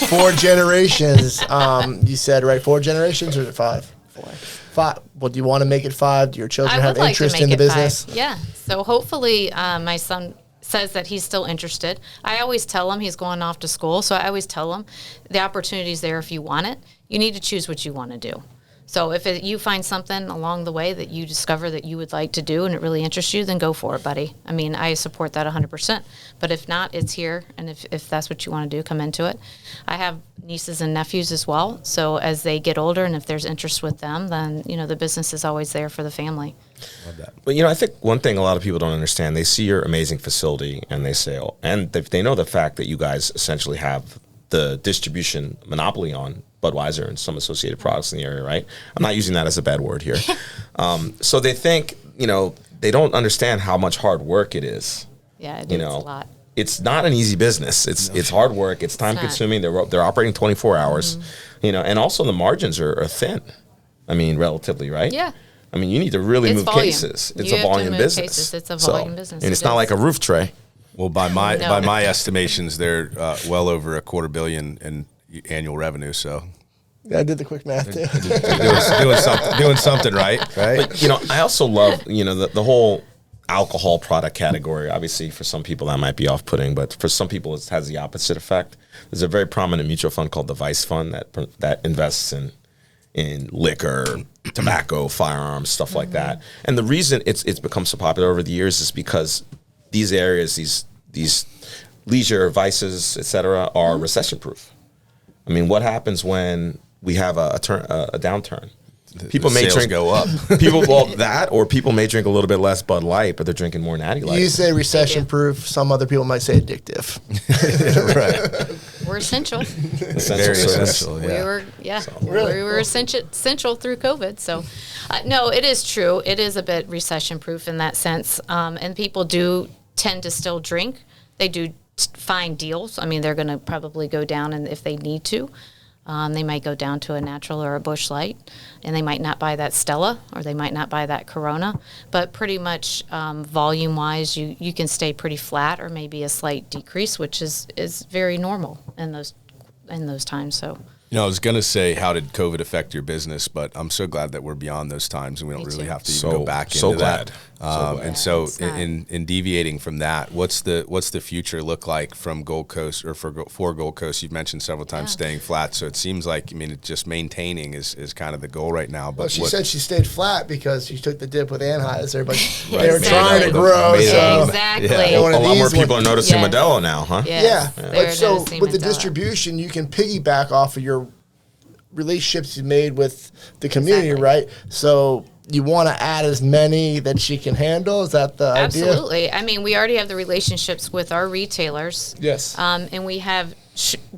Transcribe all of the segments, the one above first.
4 generations. You said, right, 4 generations, or is it 5? 5. Well, do you want to make it 5? Do your children have interest in the business? 5. Yeah. So hopefully my son says that he's still interested. I always tell him he's going off to school, so I always tell him the opportunity's there if you want it. You need to choose what you want to do. So if you find something along the way that you discover that you would like to do and it really interests you, then go for it, buddy. I mean, I support that 100%. But if not, it's here, and if that's what you want to do, come into it. I have nieces and nephews as well, so as they get older and if there's interest with them, then, the business is always there for the family. Love that. But, I think one thing a lot of people don't understand, they see your amazing facility and they say, and they know the fact that you guys essentially have the distribution monopoly on Budweiser and some associated products in the area, right? I'm not using that as a bad word here. So they think, they don't understand how much hard work it is. Yeah, it's a lot. It's not an easy business. It's hard work. It's time consuming. They're operating 24 hours, and also the margins are thin. I mean, relatively, right? Yeah. I mean, you need to really move volume. Cases. It's a volume business. Cases. It's a volume business. And it's not like a roof tray. Well, by my estimations, they're well over $250 million in annual revenue. So yeah, I did the quick math too. doing something right. But, I also love the whole alcohol product category. Obviously, for some people that might be off-putting, but for some people it has the opposite effect. There's a very prominent mutual fund called the Vice Fund that invests in liquor, tobacco, firearms, stuff like that. And the reason it's become so popular over the years is because these areas, these leisure vices, et cetera, are recession-proof. I mean, what happens when we have a downturn? People may go up. People may drink a little bit less Bud Light, but they're drinking more Natty Light. You say recession-proof. Some other people might say addictive. We're essential. Very essential. Yeah. We were essential through COVID. So, no, it is true. It is a bit recession-proof in that sense. And people do tend to still drink. They do find deals. I mean, they're going to probably go down, and if they need to. They might go down to a natural or a Busch Light, and they might not buy that Stella, or they might not buy that Corona. But pretty much volume-wise, you can stay pretty flat, or maybe a slight decrease, which is very normal in those times. So. I was going to say, how did COVID affect your business? But I'm so glad that we're beyond those times, and we don't really have to even go back into that. And so, in deviating from that, what's the future look like from Gold Coast, or for Gold Coast? You've mentioned several times staying flat, so it seems like just maintaining is kind of the goal right now. But she said she stayed flat because she took the dip with Anheuser, but they were trying to grow. Exactly. A lot more people are noticing Modelo now, huh? Yeah. But so with the distribution, you can piggyback off of your relationships you made with the community, right? So you want to add as many that she can handle? Is that the idea? Absolutely. I mean, we already have the relationships with our retailers. Yes. And we have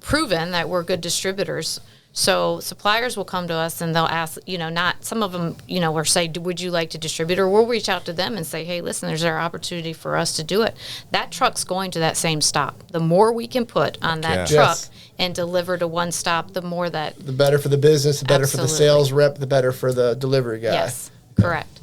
proven that we're good distributors. So suppliers will come to us and they'll ask, not some of them, or say, would you like to distribute? Or we'll reach out to them and say, hey, listen, there's our opportunity for us to do it. That truck's going to that same stop. The more we can put on that truck and deliver to one stop, the more that. The better for the business, the better for the sales rep, the better for the delivery guy. Yes, correct.